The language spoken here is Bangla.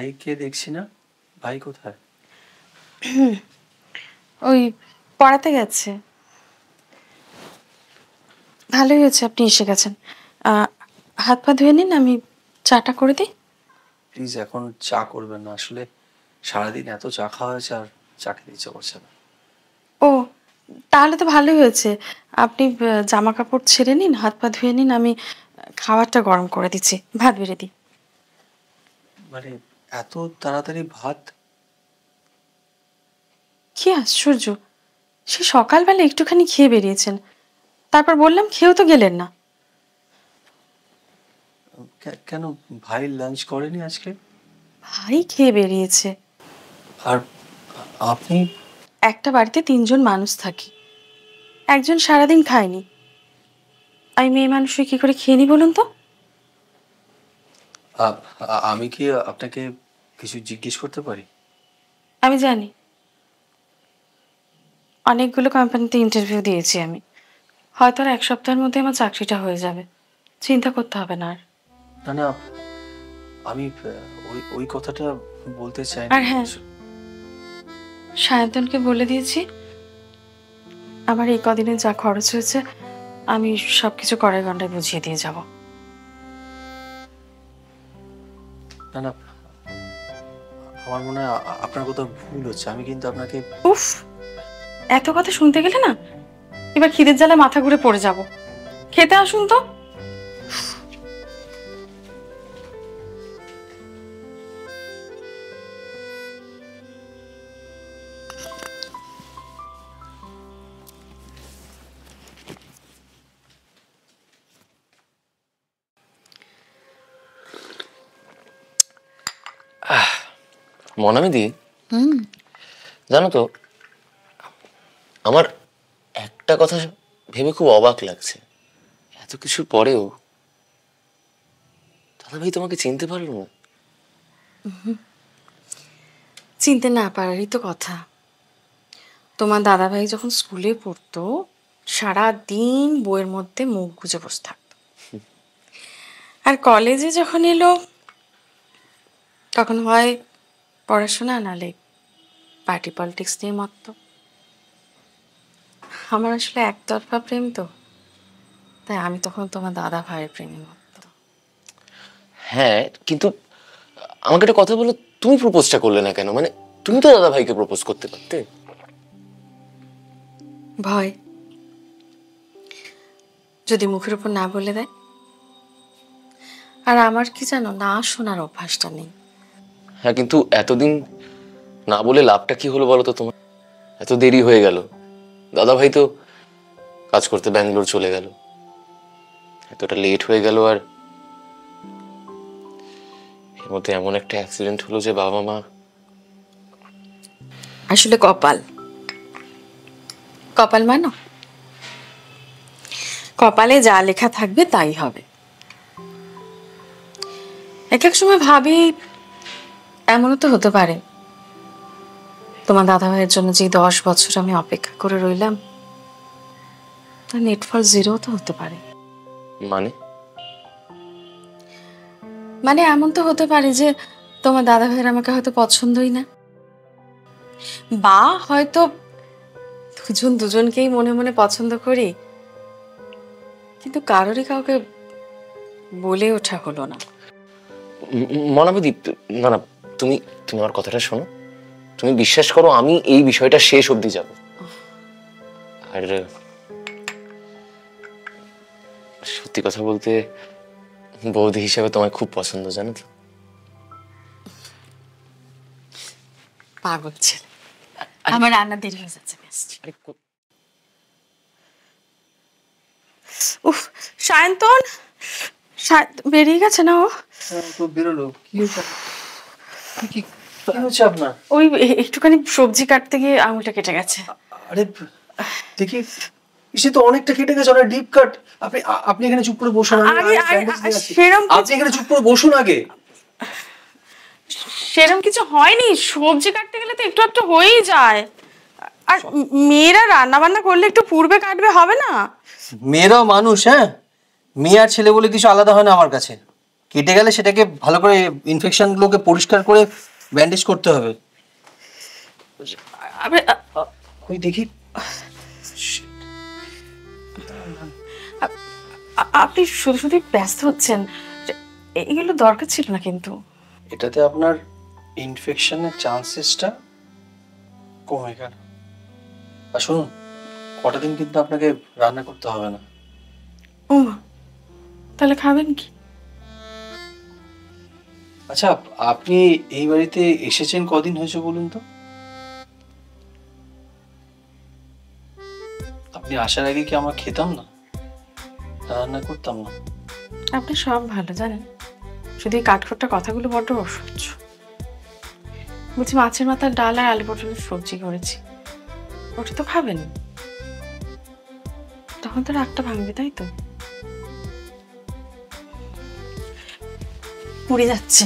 ভাইকে দেখছি না, ভাই কোথায়? ওই পড়াতে গেছে। ভালোই হয়েছে আপনি এসে গেছেন। হাত পা ধুয়ে নিন, আমি চাটা করে দিই। প্লিজ এখন চা করবেন না, আসলে সারাদিন এত চা খাওয়া হয়েছে আর চা খেতে ইচ্ছে করছে না। ও, তাহলে তো ভালোই হয়েছে। আপনি জামা কাপড় ছেড়ে নিন, হাত পা ধুয়ে নিন, আমি খাবারটা গরম করে দিচ্ছি, ভাত বেড়ে দিই। মানে এত তাড়াতাড়ি ভাত? কি আশ্চর্য, সে সকালবেলা একটুখানি খেয়ে বেরিয়েছেন, তারপর বললাম খেয়েও তো গেলেন না। কেন, ভাই লাঞ্চ করেনি আজকে? ভাই খেয়ে বেরিয়েছে। আর আপনি? একটা বাড়িতে 3 জন মানুষ থাকি, একজন সারাদিন খায়নি, আমি মেয়ে মানুষই কি করে খেয়ে নি বলুন তো? আমি কি আপনাকে কিছু জিজ্ঞেস করতে পারি? আমি জানি, অনেকগুলো কোম্পানিতে ইন্টারভিউ দিয়েছি আমি, হয়তো আর 1 সপ্তাহের মধ্যে আমার চাকরিটা হয়ে যাবে, চিন্তা করতে হবে না আর। না না, আমি ওই ওই কথাটা বলতে চাই আর না। হ্যাঁ, সায়ন্তনকে বলে দিয়েছি আমার এই কদিনে যা খরচ হয়েছে আমি সবকিছু কড়াই গন্ডায় বুঝিয়ে দিয়ে যাব। না না, আমার মনে হয় আপনার কোথাও ভুল হচ্ছে। আমি কিন্তু আপনাকে... উফ, এত কথা শুনতে গেলে না এবার খিদের জ্বালায় মাথা ঘুরে পড়ে যাব। খেতে আসুন তো। মনামিদি, জানো তো আমার একটা কথা ভেবে খুব অবাক লাগছে, এত কিছুর পরেও দাদাভাই তোমাকে চিনতে পারলো না। চিনতে না পারারই তো কথা। তোমার দাদাভাই যখন স্কুলে পড়তো সারা দিন বইয়ের মধ্যে মুখ গুজে বসে থাকতো, আর কলেজে যখন এলো তখন হয় পড়াশোনা, নালে পার্টি পলিটিক্স নিয়ে মত্ত। আমার আসলে একতরফা প্রেম তো, তাই আমি তখন তোমার দাদা ভাইয়ের প্রেমে মত্ত। হ্যাঁ, কিন্তু আমাকে একটা কথা বলো, তুমি প্রপোজটা করলে না কেন? মানে তুমি তো দাদাভাইকে প্রপোজ করতে পারতে। ভয়, যদি মুখের উপর না বলে দেয়। আর আমার কি জানো, না শোনার অভ্যাসটা নেই। হ্যাঁ, কিন্তু এতদিন না বলে লাভটা কি হলো বলো তো তোমার? এত দেরি হয়ে গেল, দাদাভাই তো কাজ করতে ব্যাঙ্গালোর চলে গেল, এতটা লেট হয়ে গেল, আর এর মধ্যে এমন একটা অ্যাক্সিডেন্ট হলো যে বাবা মা... আসলে কপাল, কপাল মানো, কপালে যা লেখা থাকবে তাই হবে। এক এক সময় ভাবি এমনও তো হতে পারে তোমার দাদা ভাইয়ের জন্য যে 10 বছর আমি অপেক্ষা করে রইলাম তার নেটফল 0 তো হতে পারে। মানে এমন তো হতে পারে যে তোমার দাদা ভাইয়ের আমাকে হয়তো পছন্দই না, বা হয়তো দুজন দুজনকেই মনে মনে পছন্দ করি, কিন্তু কারোরই কাউকে বলে ওঠা হলো না। মনামিদি, না না, তুমি তুমি আমার কথাটা শোনো, তুমি বিশ্বাস করো আমি এই বিষয়টা শেষ অবধি যাব। আর সত্যি কথা বলতে বৌদি হিসেবে তোমায় খুব পছন্দ, জানো তো। পাগল ছেলে, আমার রান্না দেরি হয়ে যাচ্ছে। উফ, সায়ন্তন বেরিয়ে গেছে না? ও তো বেরোলো। কি হচ্ছে আপনার? ওই একটুখানি সবজি কাটতে গিয়ে আঙুলটা কেটে গেছে। আরে দেখি, সে তো অনেকটা কেটে গেছে, অনেক ডিপ কাট। আপনি আপনি এখানে চুপ করে বসুন। আপনি এখানে চুপ করে বসুন আগে। সেরকম কিছু হয়নি, সবজি কাটতে গেলে তো একটু একটু হয়েই যায়। আর মেয়েরা রান্না বান্না করলে একটু পূর্বে কাটবে, হবে না? মেয়েরাও মানুষ, হ্যাঁ, মেয়ে আর ছেলে বলে কিছু আলাদা হয় না আমার কাছে। কেটে গেলে সেটাকে ভালো করে ইনফেকশন গুলোকে পরিষ্কার করে ব্যান্ডেজ করতে হবে। ওই দেখি, আপনি শুধু শুধু ব্যস্ত হচ্ছেন, এগুলো দরকার ছিল না কিন্তু। এটাতে আপনার ইনফেকশনের চান্সেসটা কমে গেল। আর শুনুন, কটা দিন কিন্তু আপনাকে রান্না করতে হবে না। ও মা, তাহলে খাবেন কি? আচ্ছা, আপনি এই বাড়িতে এসেছেন কদিন হয়েছে বলুন তো? আপনি আসার আগে কি আমরা খেতাম না, রান্না করতাম না? আপনি সব ভালো জানেন, শুধু এই কাঠখোট্টা কথাগুলো বড্ড অসহ্য। বলছি, মাছের মাথার ডাল আর আলু পটলের সবজি করেছি, ওটা তো খাবেন। তখন তো রাগটা ভাঙবে, তাই তো? পুড়ে যাচ্ছে।